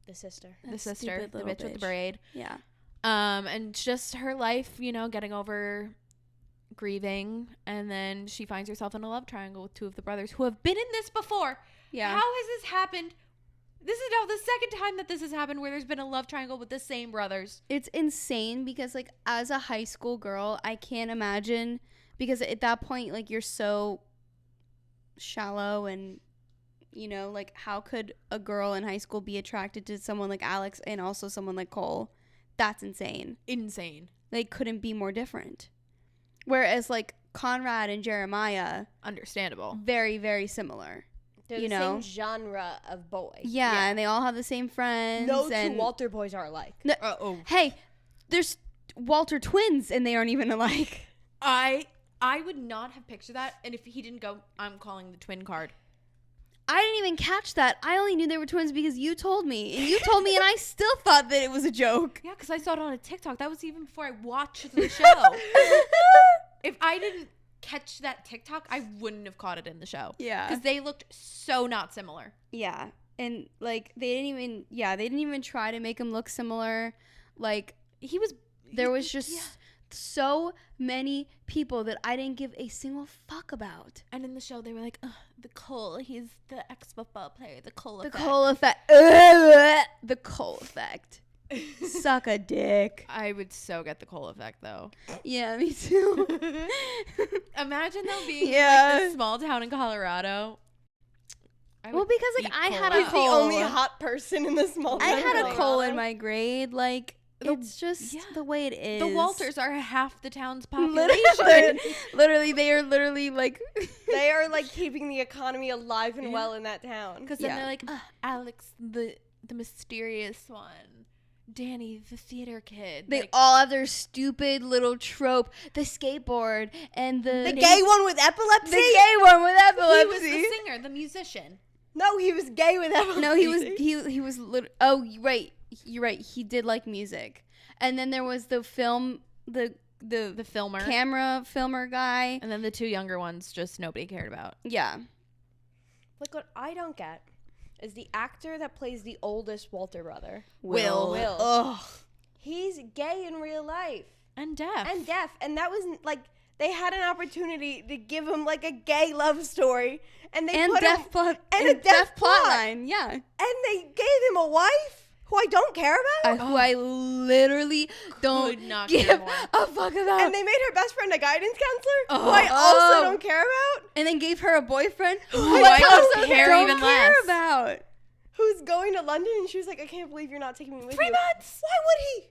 The sister. The That sister. stupid The little bitch with the bitch. braid. Yeah. And just her life, getting over grieving. And then she finds herself in a love triangle with 2 of the brothers who have been in this before. Yeah. How has this happened? This is now the second time that this has happened where there's been a love triangle with the same brothers. It's insane because like as a high school girl, I can't imagine because at that point like you're so shallow and like how could a girl in high school be attracted to someone like Alex and also someone like Cole? That's insane. Insane. They couldn't be more different. Whereas like Conrad and Jeremiah, Understandable. very very similar. They're You the know? same genre of boy. Yeah, and they all have the same friends. No two and Walter boys are alike. Oh. Hey, there's Walter twins and they aren't even alike. I would not have pictured that, and if he didn't go, I'm calling the twin card. I didn't even catch that. I only knew they were twins because you told me. And you told me, and I still thought that it was a joke. Yeah, because I saw it on a TikTok. That was even before I watched the show. If I didn't catch that TikTok, I wouldn't have caught it in the show. Yeah. Because they looked so not similar. Yeah. And, like, they didn't even try to make him look similar. Like, there was just so many people that I didn't give a single fuck about. And in the show, they were like, the Cole, he's the ex-football player, the Cole effect. The Cole effect. The Cole effect. Suck a dick. I would so get the Cole effect, though. Yeah, me too. Imagine, though, being like this small town in Colorado. Well, because, like, I had a He's the Cole. only hot person in the small town. I had a Colorado. Cole in my grade. Like, it's just the way it is. The Walters are half the town's population. Literally, they are literally like They are like keeping the economy alive and well in that town. Because then they're like, Alex, the mysterious one. Danny, the theater kid. they like, all have their stupid little trope. The skateboard and the gay one with epilepsy. The gay one with epilepsy. he was the singer, the musician. No, he was gay with epilepsy. No, he was oh, you're right. He did like music. And then there was the film, the filmer, filmer guy. and then the two younger ones just nobody cared about. Yeah. Like, what I don't get is the actor that plays the oldest Walter brother. Will. Ugh. He's gay in real life. And deaf. And that was, like, they had an opportunity to give him, like, a gay love story. And they put him... And a deaf plot line. Yeah. And they gave him a wife who I don't care about. Who I literally don't not give care more. a fuck about. And they made her best friend a guidance counselor who I also don't care about. And then gave her a boyfriend who I also don't care even care less about. Who's going to London, and she was like, I can't believe you're not taking me with 3 you. months. Why would he?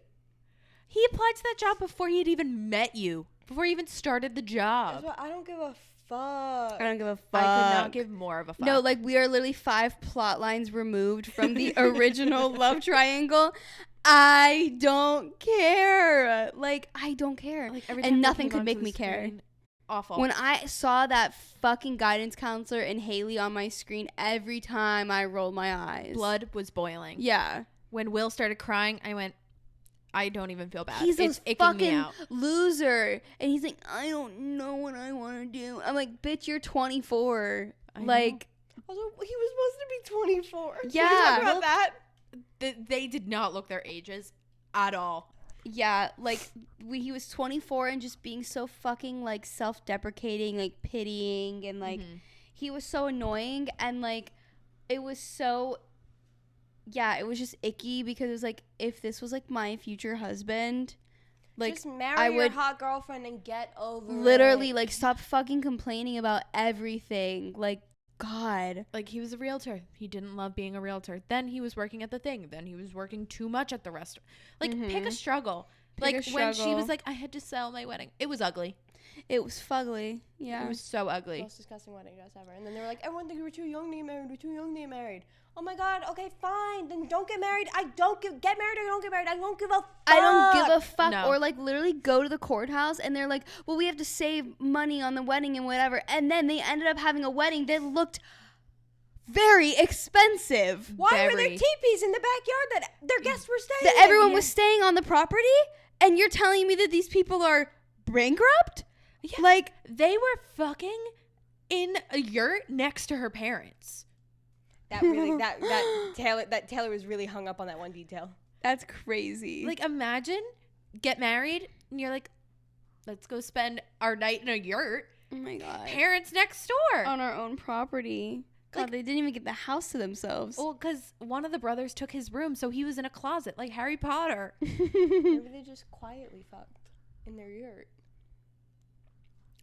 He applied to that job before he had even met you. Before he even started the job. I don't give a fuck. I don't give a fuck. I could not give more of a fuck. No, like, we are literally 5 plot lines removed from the original love triangle. I don't care. Like, I don't care. Like, every and time they nothing came could onto make the me care. screen, Awful. When I saw that fucking guidance counselor and Haley on my screen, every time I rolled my eyes. Blood was boiling. Yeah. When Will started crying, I went, I don't even feel bad. He's it's a icking me fucking out. loser. And he's like, I don't know what I want to do. I'm like, bitch, you're 24. I know. Like, Also, he was supposed to be 24. Can we Yeah. talk about that? They did not look their ages at all. yeah, like, he was 24 and just being so fucking, like, self-deprecating, like, pitying. And, like, he was so annoying. And, like, it was so... Yeah, it was just icky because it was like, if this was like my future husband, like, Just marry I your would hot girlfriend and get over literally it. like stop fucking complaining about everything. Like, God. Like, he was a realtor. He didn't love being a realtor. Then he was working at the thing. Then he was working too much at the restaurant. Like, pick a struggle. Pick Like, a when she struggle. was like, I had to sell my wedding. It was ugly. It was fugly. Yeah. It was so ugly. Most disgusting wedding dress ever. And then they were like, everyone thinks we're too young to get married. We're too young to get married. Oh my God. Okay, fine. Then don't get married. Get married or don't get married. I won't give a fuck. I don't give a fuck. No. Or like literally go to the courthouse and they're like, well, we have to save money on the wedding and whatever. And then they ended up having a wedding that looked very expensive. Why were there Very. teepees in the backyard that their guests were staying That in? everyone was staying on the property, and you're telling me that these people are bankrupt? Yeah. Like, They were fucking in a yurt next to her parents. That really, that Taylor was really hung up on that one detail. that's crazy. Like, imagine, get married, and you're like, let's go spend our night in a yurt. oh my God. Parents next door. On our own property. God, Like- they didn't even get the house to themselves. Well, because one of the brothers took his room, so he was in a closet like Harry Potter. Maybe they just quietly fucked in their yurt.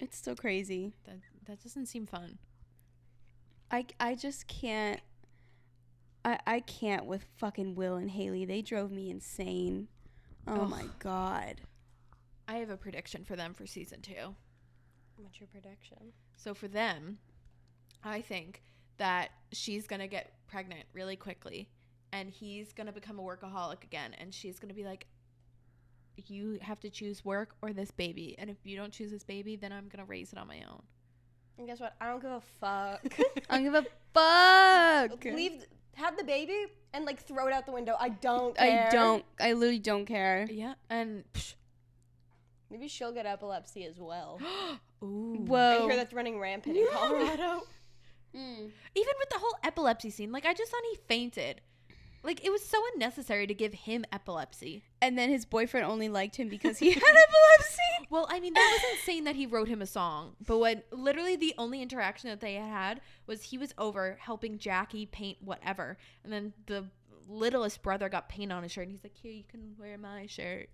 It's so crazy. That doesn't seem fun. I just can't. I can't with fucking Will and Haley. They drove me insane. Oh Ugh. my God. I have a prediction for them for season 2. What's your prediction? So for them, I think that she's going to get pregnant really quickly, and he's going to become a workaholic again, and she's going to be like, you have to choose work or this baby. And if you don't choose this baby, then I'm going to raise it on my own. And guess what? I don't give a fuck. I don't give a fuck. Have the baby and like throw it out the window. I don't care. I literally don't care. Yeah. And Maybe she'll get epilepsy as well. ooh. Whoa. I hear that's running rampant in Colorado. Even with the whole epilepsy scene, like I just thought he fainted. Like it was so unnecessary to give him epilepsy. And then his boyfriend only liked him because he had epilepsy. Well, I mean, that wasn't saying that he wrote him a song, but when literally the only interaction that they had was he was over helping Jackie paint whatever, and then the littlest brother got paint on his shirt, and he's like, "Here, you can wear my shirt."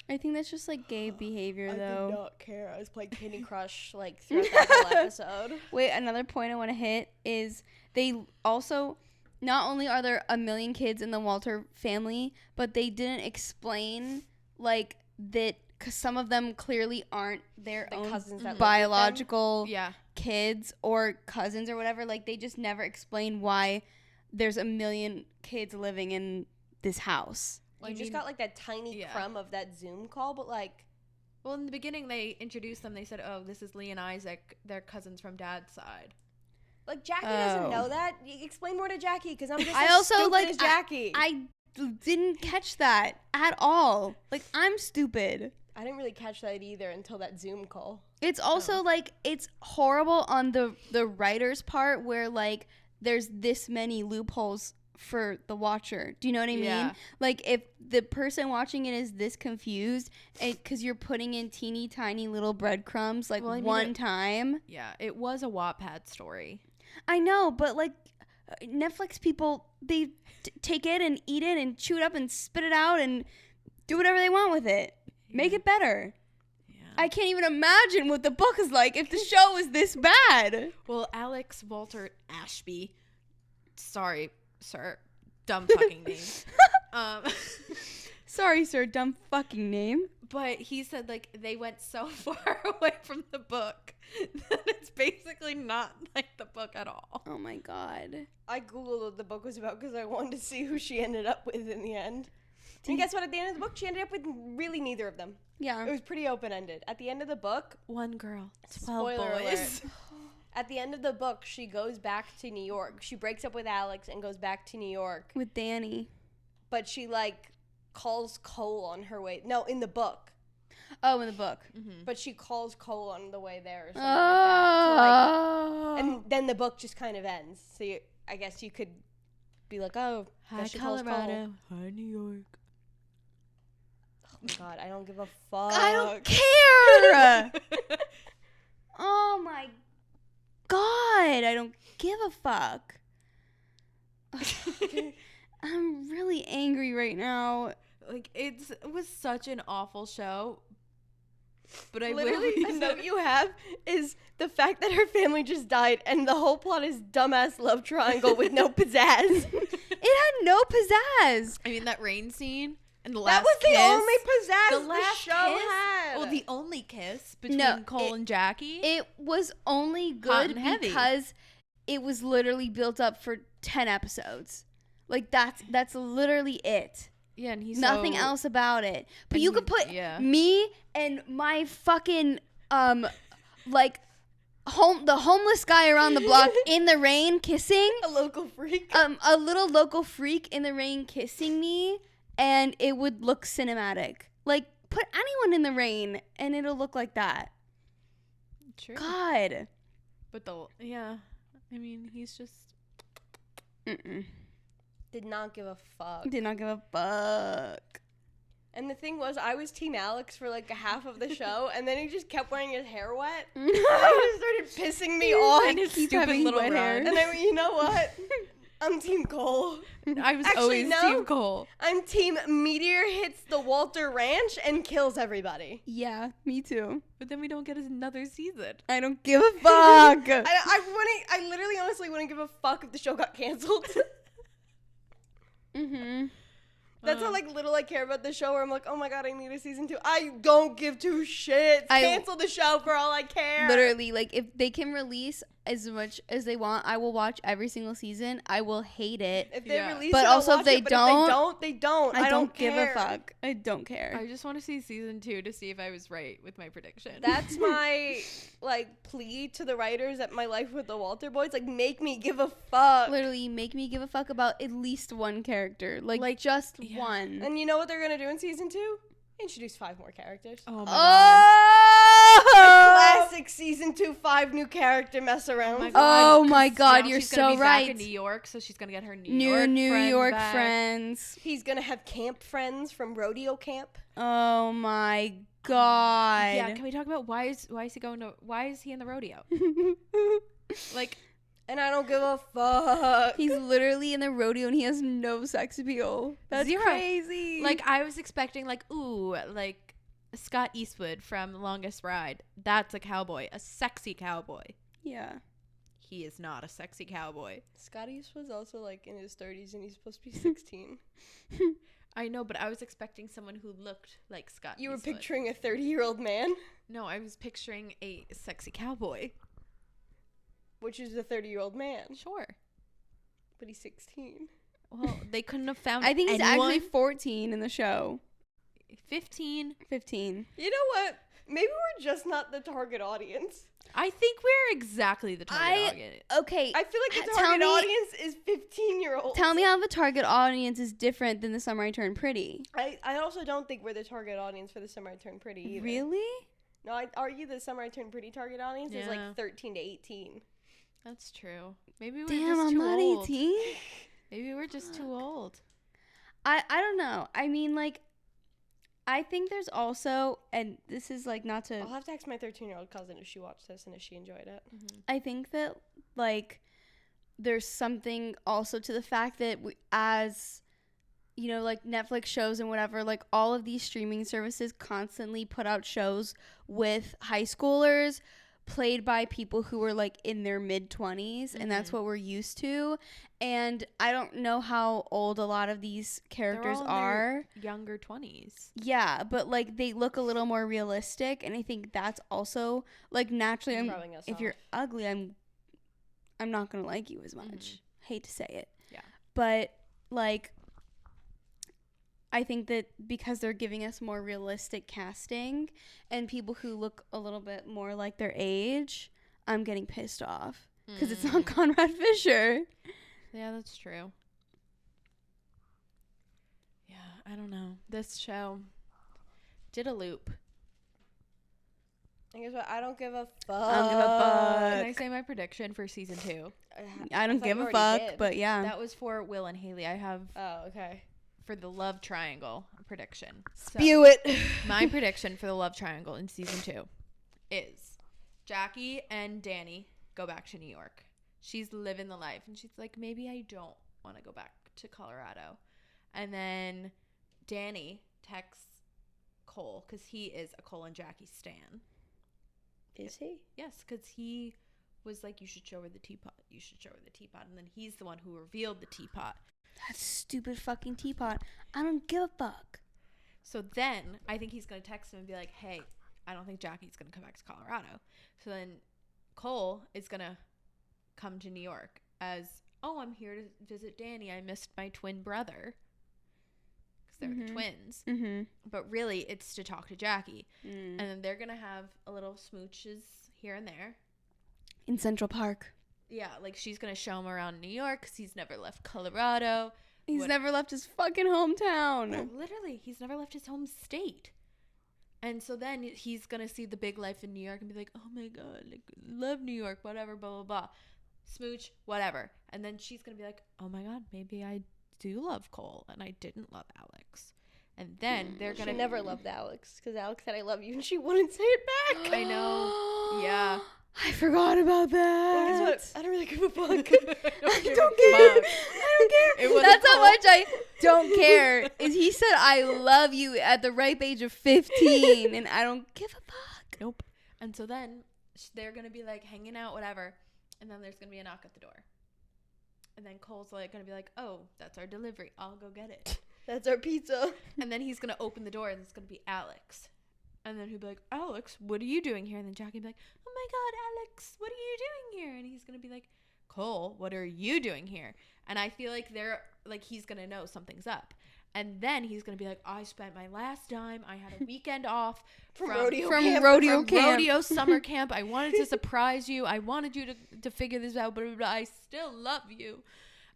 I think that's just like gay behavior, though. I did not care. I was playing Candy Crush like throughout that whole episode. Wait, another point I want to hit is they also. Not only are there a million kids in the Walter family, but they didn't explain, like, that, because some of them clearly aren't their own cousins that biological Yeah. kids or cousins or whatever. Like, they just never explain why there's a million kids living in this house. You just got like that tiny crumb of that Zoom call, but like... Well, in the beginning, they introduced them. They said, "Oh, this is Lee and Isaac. They're cousins from Dad's side." Like, Jackie doesn't know that. Explain more to Jackie, because I'm just as Jackie. I didn't catch that at all. Like, I'm stupid. I didn't really catch that either until that Zoom call. It's also, like, it's horrible on the writer's part where, like, there's this many loopholes for the watcher. Do you know what I mean? Like, if the person watching it is this confused, because you're putting in teeny tiny little breadcrumbs, like, one time. Yeah, it was a Wattpad story. I know, but, like, Netflix people, they take it and eat it and chew it up and spit it out and do whatever they want with it. Make it better. Yeah. I can't even imagine what the book is like if the show is this bad. Well, Alex Walter Ashby, sorry, sir, dumb fucking name. Sorry, sir, dumb fucking name. But he said, like, they went so far away from the book that it's basically not like the book at all. Oh, my God. I Googled what the book was about because I wanted to see who she ended up with in the end. And guess what? At the end of the book, she ended up with really neither of them. Yeah. It was pretty open-ended. At the end of the book... One girl, 12 spoiler boys. Alert. At the end of the book, she goes back to New York. She breaks up with Alex and goes back to New York. With Danny. But she, like, calls Cole on her way... No, in the book. Oh, in the book. Mm-hmm. But she calls Cole on the way there or something like that. So, like, and then the book just kind of ends. So I guess you could be like, oh, hi, Colorado. Hi, New York. Oh, my God. I don't give a fuck. I don't care. Oh, my God. I don't give a fuck. I'm really angry right now. Like, it was such an awful show. But I literally, a note you have is the fact that her family just died and the whole plot is dumbass love triangle with no pizzazz. It had no pizzazz. I mean, that rain scene and the last That was kiss, the only pizzazz the last show kiss, had. Well, the only kiss between Cole and Jackie. It was only Hot good and heavy. because it was literally built up for 10 episodes. Like, that's literally it. Yeah, and he's nothing else about it. But you could put me and my fucking like the homeless guy around the block in the rain kissing a local freak. A little local freak in the rain kissing me, and it would look cinematic. Like, put anyone in the rain and it'll look like that. True. God. But I mean, he's just Did not give a fuck. Did not give a fuck. And the thing was, I was Team Alex for like a half of the show, and then he just kept wearing his hair wet. And he just started pissing me off. And his stupid little wet hair. run. And I went, you know what? I'm Team Cole. I was always Team Cole. I'm Team Meteor hits the Walter Ranch and kills everybody. Yeah, me too. But then we don't get another season. I don't give a fuck. I literally honestly wouldn't give a fuck if the show got canceled. Mm-hmm. That's how like little I care about the show, where I'm like, oh my God, I need a season 2. I don't give two shits. Cancel the show for all I care. Literally, like, if they can release as much as they want. I will watch every single season. I will hate it. If they release But it, I'll also if watch they it, but don't, they don't. I don't give a care. fuck. I don't care. I just want to see season 2 to see if I was right with my prediction. That's my plea to the writers at My Life with the Walter Boys. Like, make me give a fuck. Literally make me give a fuck about at least one character. Like just one. And you know what they're gonna do in season 2? Introduce 5 more characters. Oh my Oh! Classic season 2, 5 new character mess around. Oh my God, now you're she's gonna so be right. Back in New York, so she's gonna get her New friend York back. friends. He's gonna have camp friends from rodeo camp. Oh my God. Yeah, can we talk about why is he in the rodeo? Like, And I don't give a fuck. He's literally in the rodeo and he has no sex appeal. That's Zero. crazy. like I was expecting Scott Eastwood from The Longest Ride. That's a cowboy, a sexy cowboy. yeah. He is not a sexy cowboy. Scotty was also in his 30s and he's supposed to be 16. I know, but I was expecting someone who looked like Scott You were Eastwood. picturing a 30-year-old man, No, I was picturing a sexy cowboy. which is a 30-year-old man, Sure. but he's 16. Well, they couldn't have found I think he's anyone. actually 14 in the show. 15. 15. You know what? Maybe we're just not the target audience. I think we're exactly the target audience. Okay. I feel like the Tell target me- audience is 15-year-olds. Tell me how the target audience is different than The Summer I Turned Pretty. I also don't think we're the target audience for The Summer I Turned Pretty either. Really? No, I'd argue the Summer I Turned Pretty target audience is Yeah. 13 to 18. That's true. Maybe we're Damn, just I'm too not old. 18. Maybe we're just too old. I don't know. I mean, I think there's also, and this is not to, I'll have to ask my 13-year-old cousin if she watched this and if she enjoyed it. I think that there's something also to the fact that we, as Netflix shows and whatever, all of these streaming services constantly put out shows with high schoolers played by people who were in their mid-20s, and that's what we're used to. And I don't know how old a lot of these characters They're all in are. their younger 20s. Yeah, but they look a little more realistic, and I think that's also naturally. Throwing us if you're off. ugly, I'm not gonna like you as much. Hate to say it. Yeah. But I think that because they're giving us more realistic casting and people who look a little bit more like their age, I'm getting pissed off because it's not Conrad Fisher. Yeah, that's true. Yeah, I don't know. This show did a loop. And guess what? I don't give a fuck. I don't give a fuck. Can I say my prediction for season 2? I don't thought give you a already fuck, did. but yeah. That was for Will and Haley. I have Oh, okay. for the love triangle prediction. So, Spew it. my prediction for the love triangle in season 2 is Jackie and Danny go back to New York. She's living the life, and she's like, maybe I don't want to go back to Colorado. And then Danny texts Cole because he is a Cole and Jackie stan. Is he? Yes, because he was like, you should show her the teapot. You should show her the teapot. And then he's the one who revealed the teapot. That stupid fucking teapot. I don't give a fuck. So then I think he's going to text him and be like, hey, I don't think Jackie's going to come back to Colorado. So then Cole is going to come to New York as, oh, I'm here to visit Danny. I missed my twin brother. Because they're the twins. Mm-hmm. But really, it's to talk to Jackie. And then they're going to have a little smooches here and there. In Central Park. Yeah, she's going to show him around New York because he's never left Colorado. He's never left his fucking hometown. No, literally, he's never left his home state. And so then he's going to see the big life in New York and be like, oh my God, love New York, whatever, blah, blah, blah. Smooch, whatever. And then she's going to be like, oh my God, maybe I do love Cole and I didn't love Alex. And then they're going She to never loved Alex because Alex said I love you and she wouldn't say it back. I know. Yeah. I forgot about that. Guess what? I don't really give a fuck. I don't care. I don't care. It wasn't That's how Cole. much I don't care. Is he said I love you at the ripe age of 15 and I don't give a fuck. Nope. And so then they're going to be hanging out, whatever. And then there's going to be a knock at the door. And then Cole's going to be like, oh, that's our delivery. I'll go get it. That's our pizza. And then he's going to open the door and it's going to be Alex. And then he'll be like, Alex, what are you doing here? And then Jackie will be like, oh my God, Alex, what are you doing here? And he's going to be like, Cole, what are you doing here? And I feel like he's going to know something's up. And then he's going to be like, I spent my last dime. I had a weekend off from rodeo summer camp. I wanted to surprise you. I wanted you to figure this out, blah, blah, blah. I still love you.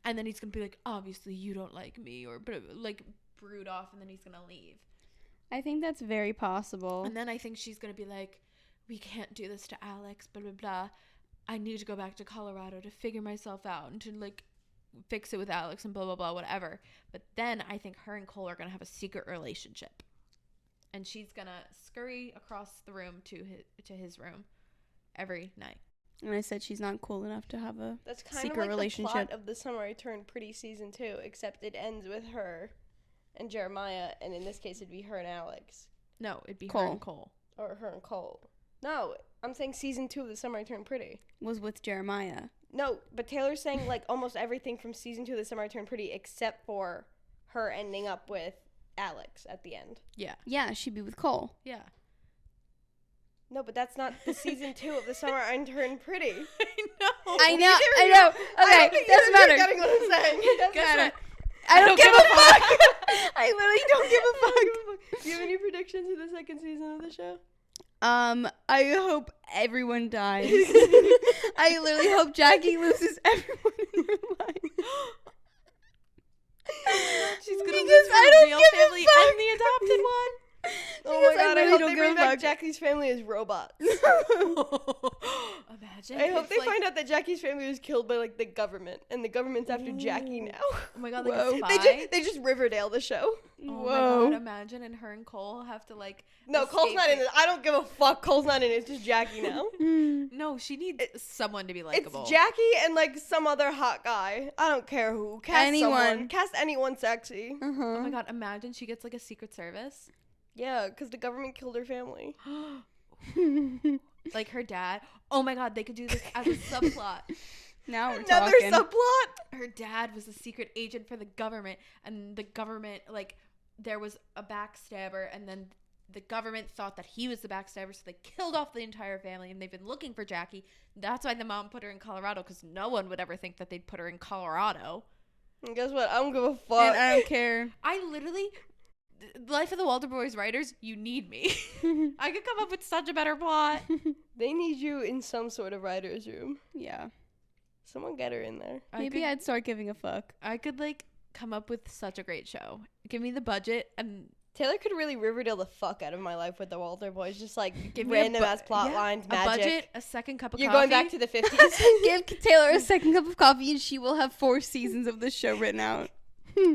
And then he's going to be like, obviously you don't like me, or like brood off, and then he's going to leave. I think that's very possible. And then I think she's going to be like, we can't do this to Alex, blah, blah, blah. I need to go back to Colorado to figure myself out and to like fix it with Alex and blah, blah, blah, whatever. But then I think her and Cole are going to have a secret relationship. And she's going to scurry across the room to his room every night. And I said she's not cool enough to have a That's kind secret of like relationship. the plot of The Summer I Turned Pretty season 2, except it ends with her and Jeremiah, and in this case it'd be her and Alex. No, it'd be Cole. her and Cole. Or her and Cole. No, I'm saying season 2 of The Summer I Turned Pretty. Was with Jeremiah. No, but Taylor's saying like almost everything from season 2 of The Summer I Turned Pretty except for her ending up with Alex at the end. Yeah. Yeah, she'd be with Cole. Yeah. No, but that's not the season 2 of The Summer I Turned Pretty. I know. Okay, doesn't matter. Getting what I'm saying. Got it. I don't give a fuck. I literally don't give a fuck. Do you have any predictions for the second season of the show? I hope everyone dies. I literally hope Jackie loses everyone in her life. She's gonna Because lose I her don't real give a family fuck. and the adopted one. Oh Because my I god, really I hope don't they give a bring back fuck. Jackie's family as robots. Imagine. I hope if, they like, find out that Jackie's family was killed by like the government, and the government's after Jackie now. Oh my god, like Whoa. a spy. They just Riverdale the show. Oh Whoa. my god, imagine, and her and Cole have to like No, Cole's not in it. I don't give a fuck. Cole's not in it. It's just Jackie now. No, she needs someone to be likable. It's Jackie and like some other hot guy. I don't care who. Cast Anyone. someone. Cast anyone sexy. Oh my god, imagine she gets like a secret service. Yeah, because the government killed her family. Like her dad. Oh my god, they could do this as a subplot. Now we're Another talking. subplot. Her dad was a secret agent for the government, and the government, like, there was a backstabber, and then the government thought that he was the backstabber, so they killed off the entire family, and they've been looking for Jackie. That's why the mom put her in Colorado, because no one would ever think that they'd put her in Colorado. And guess what? I don't give a fuck. And I don't care. I literally, Life of the Walter Boys writers, you need me. I could come up with such a better plot. They need you in some sort of writer's room. Yeah. Someone get her in there. Maybe I'd start giving a fuck. I could, like, come up with such a great show. Give me the budget and Taylor could really Riverdale the fuck out of my life with the Walter Boys. Just like give me random ass plot lines, a magic. budget, a second cup of You're coffee. going back to the 50s. Give Taylor a second cup of coffee and she will have 4 seasons of this show written out.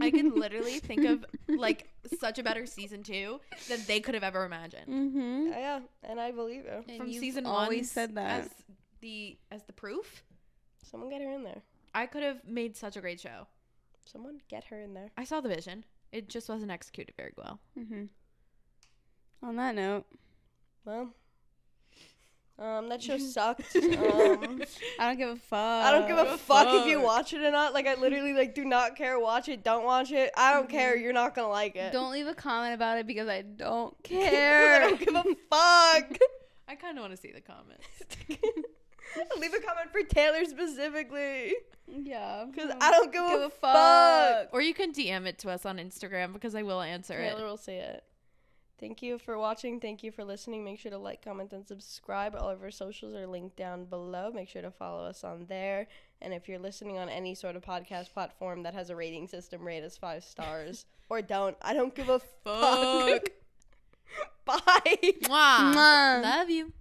I can literally think of like such a better season 2 than they could have ever imagined. Mm-hmm. Yeah, and I believe her. And From you've season 1 always said that. as the proof, Someone get her in there. I could have made such a great show. Someone get her in there. I saw the vision. It just wasn't executed very well. Mm-hmm. On that note, Well, that show sucked. I don't give a fuck. I don't give a fuck if you watch it or not. Like, I literally, like, do not care. Watch it. Don't watch it. I don't care. You're not gonna like it. Don't leave a comment about it because I don't I care. don't give a fuck. I kind of want to see the comments. Leave a comment for Taylor specifically. Yeah. Because I don't give a fuck. Or you can DM it to us on Instagram because I will answer Taylor it. will see it. Thank you for watching. Thank you for listening. Make sure to like, comment, and subscribe. All of our socials are linked down below. Make sure to follow us on there. And if you're listening on any sort of podcast platform that has a rating system, rate us 5 stars. Or don't. I don't give a fuck. Bye. Mwah. Mwah. Love you.